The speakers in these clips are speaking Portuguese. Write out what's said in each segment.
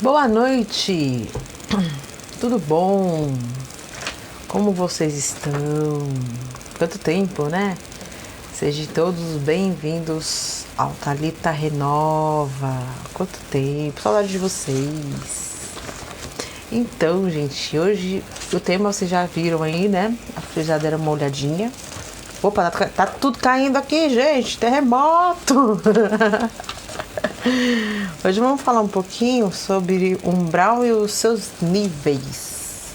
Boa noite, tudo bom? Como vocês estão? Quanto tempo, né? Sejam todos bem-vindos ao Thalita Renova. Quanto tempo, saudade de vocês. Então, gente, hoje o tema vocês já viram aí, né? Vocês já deram uma olhadinha. Opa, tá tudo caindo aqui, gente, terremoto! Hoje vamos falar um pouquinho sobre umbral e os seus níveis.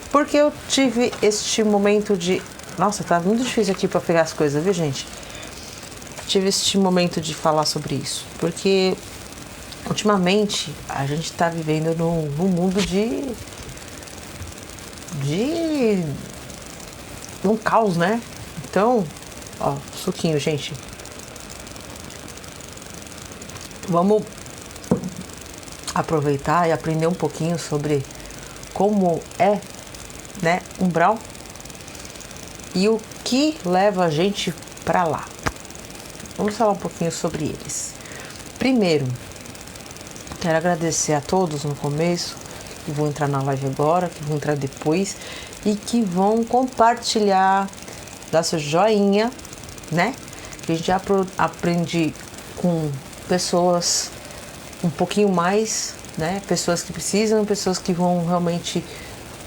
Porque eu tive este momento de... Nossa, tá muito difícil aqui para pegar as coisas, viu, gente? Tive este momento de falar sobre isso. Porque, ultimamente, a gente tá vivendo num mundo de um caos, né? Então, ó, suquinho, gente. Vamos aproveitar e aprender um pouquinho sobre como é, né, umbral e o que leva a gente para lá. Vamos falar um pouquinho sobre eles. Primeiro, quero agradecer a todos no começo que vão entrar na live agora, que vão entrar depois e que vão compartilhar, dar seu joinha, né? Que a gente já aprende com pessoas um pouquinho mais, né? Pessoas que precisam, pessoas que vão realmente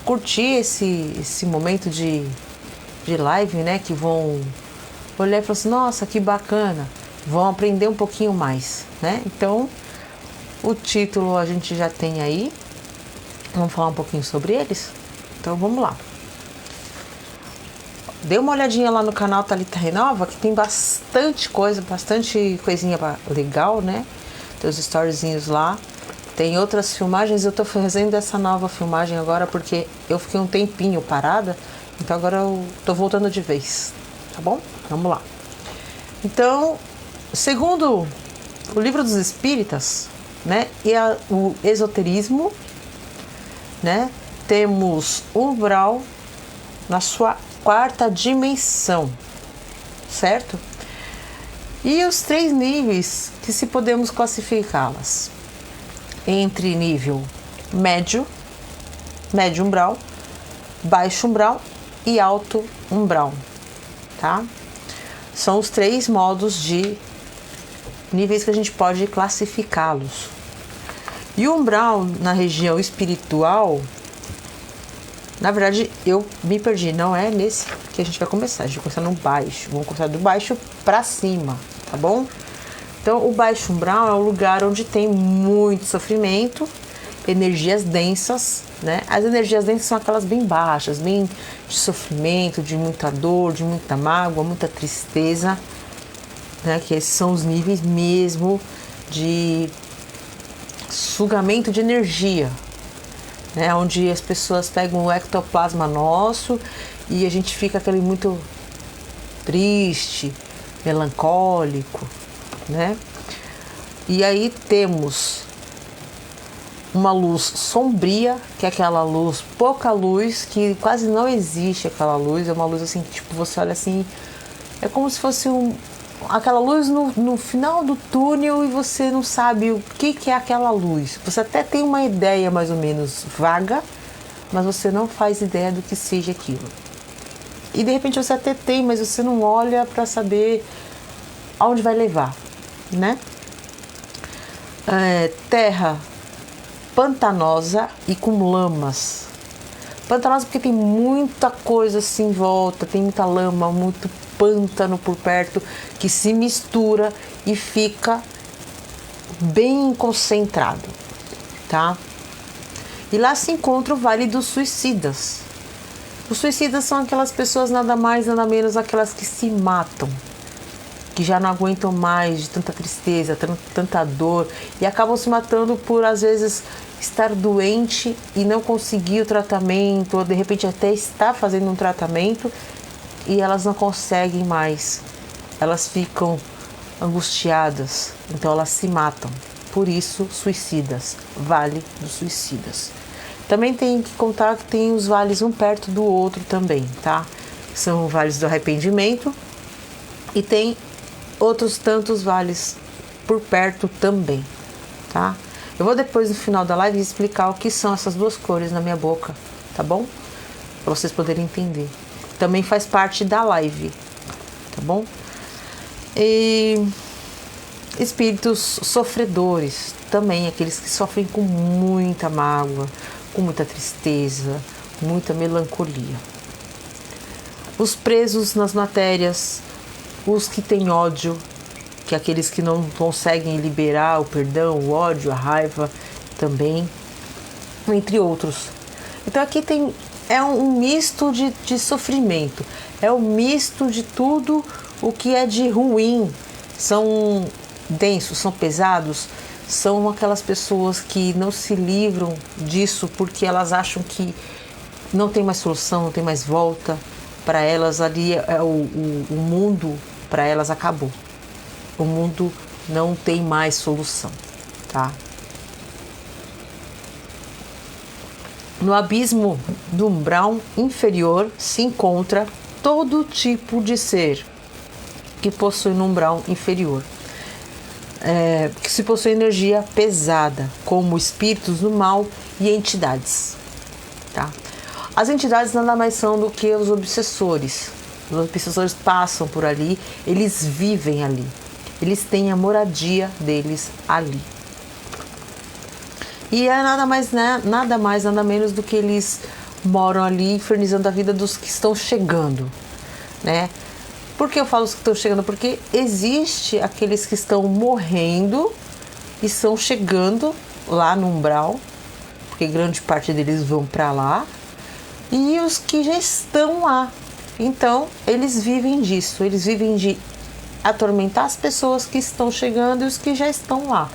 curtir esse momento de live, né? Que vão olhar e falar assim, nossa, que bacana, vão aprender um pouquinho mais, né? Então, o título a gente já tem aí, vamos falar um pouquinho sobre eles? Então, vamos lá. Dê uma olhadinha lá no canal Thalita Renova, que tem bastante coisa, bastante coisinha legal, né? Tem os storyzinhos lá. Tem outras filmagens, eu tô fazendo essa nova filmagem agora porque eu fiquei um tempinho parada, então agora eu tô voltando de vez, tá bom? Vamos lá. Então, segundo o Livro dos Espíritas, né? E o esoterismo, né? Temos umbral na sua quarta dimensão, certo? E os 3 níveis que se podemos classificá-las entre nível médio, médio umbral, baixo umbral e alto umbral, tá? São os 3 modos de níveis que a gente pode classificá-los. E o umbral na região espiritual, na verdade, eu me perdi, não é nesse que a gente vai começar. A gente vai começar no baixo. Vamos começar do baixo para cima, tá bom? Então, o baixo umbral é o lugar onde tem muito sofrimento, energias densas, né? As energias densas são aquelas bem baixas, bem de sofrimento, de muita dor, de muita mágoa, muita tristeza, né? Que esses são os níveis mesmo de sugamento de energia, né, onde as pessoas pegam o ectoplasma nosso e a gente fica aquele muito triste, melancólico, né? E aí temos uma luz sombria, que é aquela luz, pouca luz, que quase não existe aquela luz, é uma luz assim, que tipo, você olha assim, é como se fosse aquela luz no final do túnel e você não sabe o que é aquela luz. Você até tem uma ideia mais ou menos vaga, mas você não faz ideia do que seja aquilo. E de repente você até tem, mas você não olha para saber aonde vai levar, né? Terra pantanosa e com lamas. Pantanosa porque tem muita coisa assim em volta, tem muita lama, muito pântano por perto que se mistura e fica bem concentrado, tá? E lá se encontra o Vale dos Suicidas. Os suicidas são aquelas pessoas nada mais, nada menos aquelas que se matam, que já não aguentam mais de tanta tristeza, tanta dor e acabam se matando por às vezes estar doente e não conseguir o tratamento, ou de repente até estar fazendo um tratamento e elas não conseguem mais, elas ficam angustiadas, então elas se matam. Por isso, suicidas, Vale dos Suicidas. Também tem que contar que tem os vales um perto do outro também, tá? São vales do arrependimento e tem outros tantos vales por perto também, tá? Eu vou depois no final da live explicar o que são essas duas cores na minha boca, tá bom? Para vocês poderem entender. Também faz parte da live, tá bom? E espíritos sofredores, também aqueles que sofrem com muita mágoa, com muita tristeza, muita melancolia. Os presos nas matérias, os que têm ódio, que é aqueles que não conseguem liberar o perdão, o ódio, a raiva também, entre outros. Então aqui é um misto de sofrimento, é um misto de tudo o que é de ruim. São densos, são pesados, são aquelas pessoas que não se livram disso porque elas acham que não tem mais solução, não tem mais volta. Para elas ali o mundo, para elas acabou. O mundo não tem mais solução, tá? No abismo do umbral inferior se encontra todo tipo de ser que possui no umbral inferior, que se possui energia pesada, como espíritos do mal e entidades, tá? As entidades nada mais são do que os obsessores. Os obsessores passam por ali, eles vivem ali, eles têm a moradia deles ali. E é nada mais, nada menos do que eles moram ali infernizando a vida dos que estão chegando, né? Por que eu falo os que estão chegando? Porque existe aqueles que estão morrendo e estão chegando lá no umbral, porque grande parte deles vão para lá, e os que já estão lá. Então, eles vivem disso, eles vivem de atormentar as pessoas que estão chegando e os que já estão lá,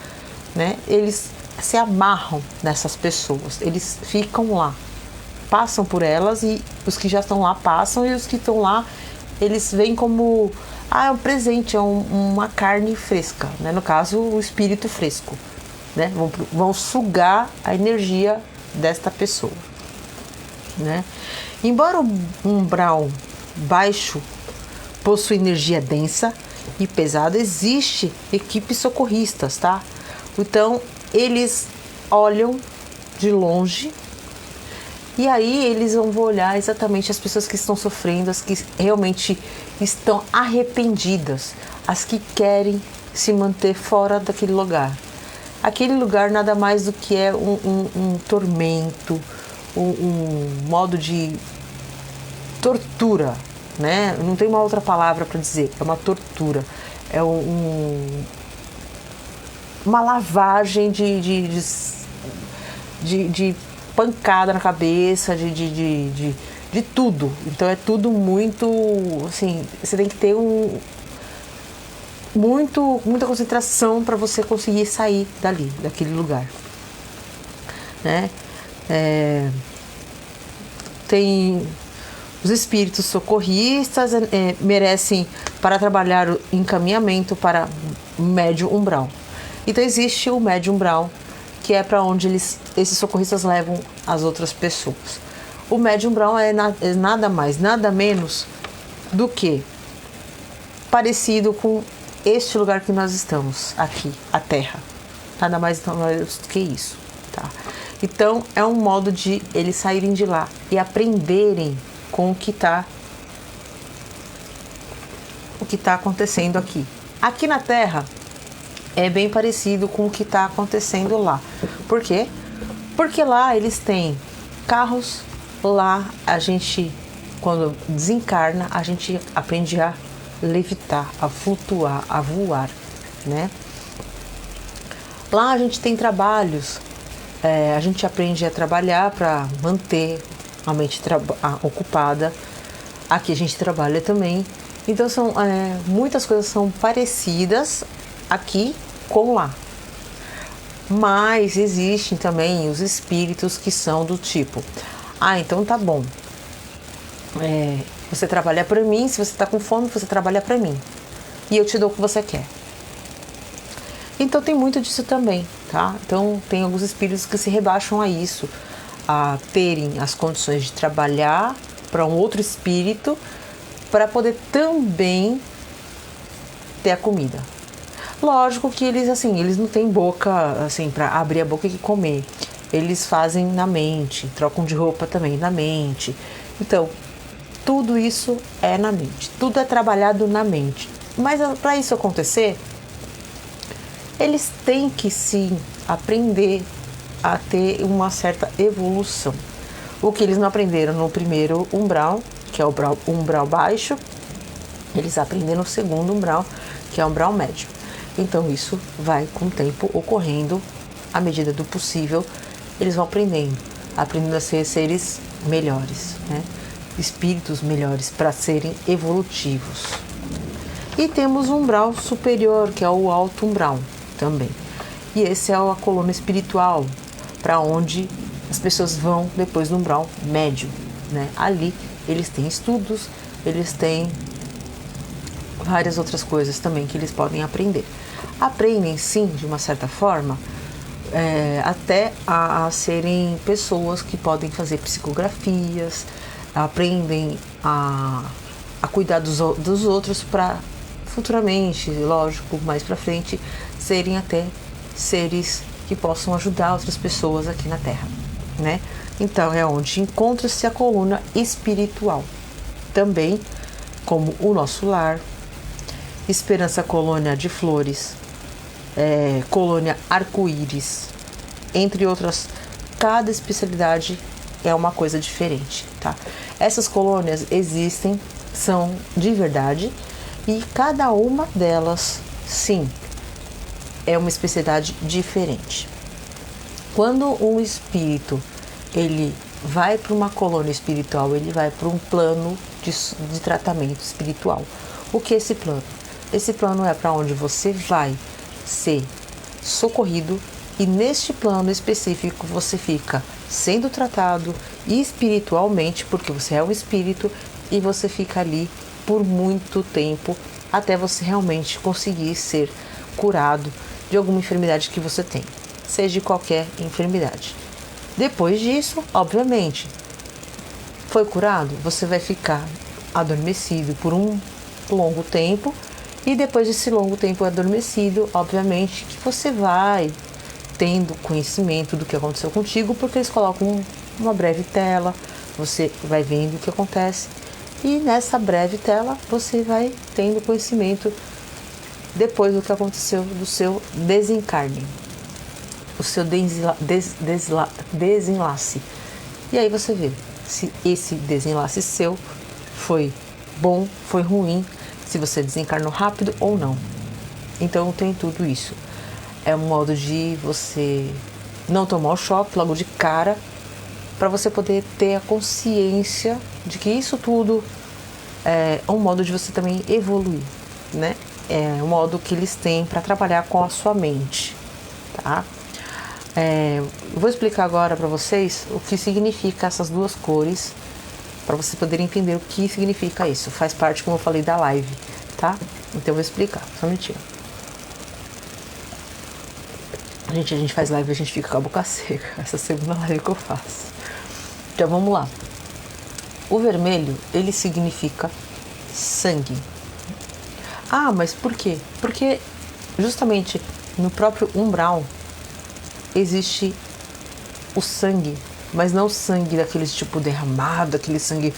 né? Eles se amarram nessas pessoas, eles ficam lá, passam por elas, e os que já estão lá passam, e os que estão lá, eles veem como é um presente, é uma carne fresca, né? No caso, o espírito fresco, né? Vão sugar a energia desta pessoa, né? Embora o umbral baixo possua energia densa e pesada, existe equipes socorristas, tá? Então eles olham de longe e aí eles vão olhar exatamente as pessoas que estão sofrendo, as que realmente estão arrependidas, as que querem se manter fora daquele lugar. Aquele lugar nada mais do que é um tormento, um modo de tortura, né? Não tem uma outra palavra para dizer, é uma tortura, é uma lavagem de pancada na cabeça, de tudo. Então é tudo muito, assim, você tem que ter muita concentração para você conseguir sair dali, daquele lugar, né? Tem os espíritos socorristas, merecem para trabalhar o encaminhamento para médio umbral. Então existe o médio umbral, que é para onde esses socorristas levam as outras pessoas. O médio umbral é nada mais, nada menos do que parecido com este lugar que nós estamos aqui, a Terra. Nada mais do que isso, tá? Então é um modo de eles saírem de lá e aprenderem com o que está acontecendo aqui. Aqui na Terra é bem parecido com o que está acontecendo lá. Por quê? Porque lá eles têm carros, lá a gente, quando desencarna, a gente aprende a levitar, a flutuar, a voar, né? Lá a gente tem trabalhos, a gente aprende a trabalhar para manter a mente ocupada. Aqui a gente trabalha também. Então muitas coisas são parecidas aqui com lá. Mas existem também os espíritos que são do tipo: então tá bom, você trabalha para mim, se você está com fome, você trabalha para mim e eu te dou o que você quer. Então tem muito disso também, tá? Então tem alguns espíritos que se rebaixam a isso, a terem as condições de trabalhar para um outro espírito para poder também ter a comida. Lógico que eles, assim, eles não têm boca, assim, para abrir a boca e comer. Eles fazem na mente, trocam de roupa também na mente. Então, tudo isso é na mente, tudo é trabalhado na mente. Mas para isso acontecer, eles têm que sim aprender a ter uma certa evolução. O que eles não aprenderam no primeiro umbral, que é o umbral baixo, eles aprendem no segundo umbral, que é o umbral médio. Então isso vai com o tempo ocorrendo, à medida do possível, eles vão aprendendo a ser seres melhores, né? Espíritos melhores para serem evolutivos. E temos um umbral superior, que é o alto umbral também. E esse é a coluna espiritual, para onde as pessoas vão depois do umbral médio, né? Ali eles têm estudos, eles têm várias outras coisas também que eles podem aprender. Aprendem sim, de uma certa forma, até a serem pessoas que podem fazer psicografias, aprendem a cuidar dos outros para futuramente, lógico, mais para frente, serem até seres que possam ajudar outras pessoas aqui na Terra, né? Então é onde encontra-se a coluna espiritual, também como o nosso lar, Esperança Colônia de Flores, Colônia Arco-Íris, entre outras. Cada especialidade é uma coisa diferente, tá? Essas colônias existem, são de verdade, e cada uma delas, sim, é uma especialidade diferente. Quando um espírito ele vai para uma colônia espiritual, ele vai para um plano de tratamento espiritual. O que é esse plano? Esse plano é para onde você vai ser socorrido, e neste plano específico você fica sendo tratado espiritualmente, porque você é um espírito, e você fica ali por muito tempo até você realmente conseguir ser curado de alguma enfermidade que você tem, seja qualquer enfermidade. Depois disso, obviamente, foi curado, você vai ficar adormecido por um longo tempo, e depois desse longo tempo adormecido, obviamente que você vai tendo conhecimento do que aconteceu contigo, porque eles colocam uma breve tela, você vai vendo o que acontece, e nessa breve tela você vai tendo conhecimento depois do que aconteceu do seu desencarne, o seu desenlace. E aí você vê se esse desenlace seu foi bom, foi ruim, se você desencarnou rápido ou não. Então tem tudo isso. É um modo de você não tomar o choque logo de cara, para você poder ter a consciência de que isso tudo é um modo de você também evoluir, né? É um modo que eles têm para trabalhar com a sua mente, tá? Vou explicar agora para vocês o que significa essas duas cores, para vocês poderem entender o que significa isso. Faz parte, como eu falei, da live, tá? Então eu vou explicar, só um minutinho. A gente faz live e a gente fica com a boca seca. Essa é a segunda live que eu faço. Então vamos lá. O vermelho, ele significa sangue. Ah, mas por quê? Porque justamente no próprio umbral existe o sangue, mas não o sangue daqueles tipo derramado, aquele sangue...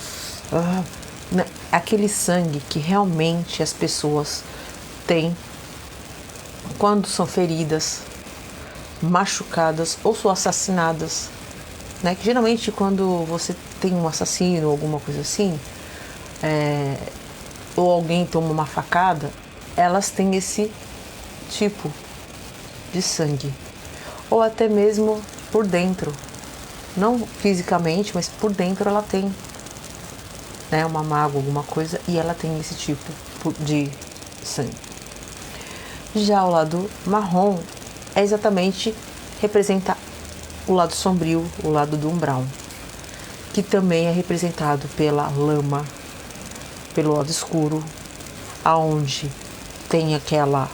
aquele sangue que realmente as pessoas têm quando são feridas, machucadas ou são assassinadas, né? Que geralmente quando você tem um assassino ou alguma coisa assim, ou alguém toma uma facada, elas têm esse tipo de sangue, ou até mesmo por dentro, não fisicamente, mas por dentro ela tem, né, uma mágoa, alguma coisa, e ela tem esse tipo de sangue. Já o lado marrom é exatamente, representa o lado sombrio, o lado do umbral, que também é representado pela lama, pelo lado escuro, aonde tem aquela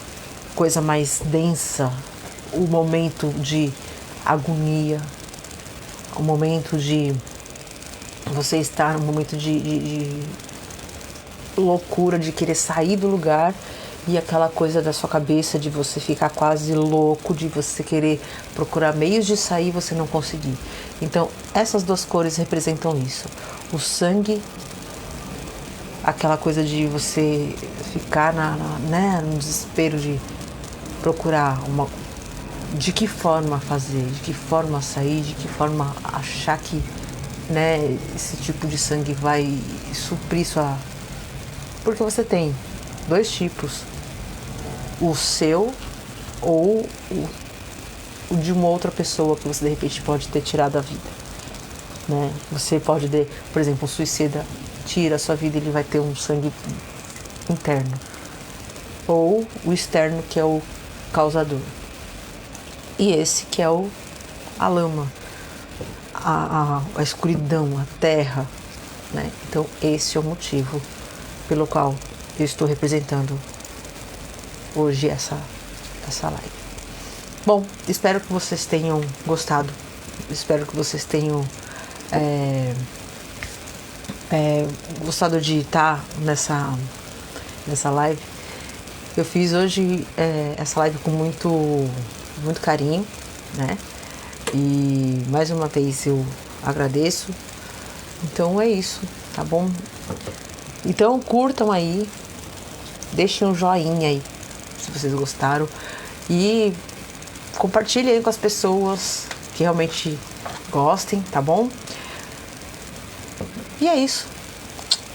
coisa mais densa, o momento de agonia, o momento de você estar no momento de loucura, de querer sair do lugar, e aquela coisa da sua cabeça de você ficar quase louco, de você querer procurar meios de sair e você não conseguir. Então, essas duas cores representam isso. O sangue, aquela coisa de você ficar no desespero de procurar de que forma fazer, de que forma sair, de que forma achar que, né, esse tipo de sangue vai suprir sua... Porque você tem dois tipos, o seu ou o de uma outra pessoa que você de repente pode ter tirado a vida, né? Você pode, por exemplo, um suicida tira a sua vida, ele vai ter um sangue interno, ou o externo, que é o causador, e esse que é a lama, a escuridão, a terra, né? Então esse é o motivo pelo qual eu estou representando hoje essa live. Bom, espero que vocês tenham gostado, espero que vocês tenham gostado de estar nessa live. Eu fiz hoje essa live com muito carinho, né? E mais uma vez eu agradeço. Então é isso, tá bom? Então curtam aí, deixem um joinha aí se vocês gostaram e compartilhem aí com as pessoas que realmente gostem, tá bom? E é isso.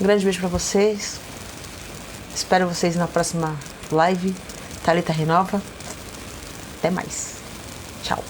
Um grande beijo pra vocês. Espero vocês na próxima live. Thalita Renova. Até mais. Tchau.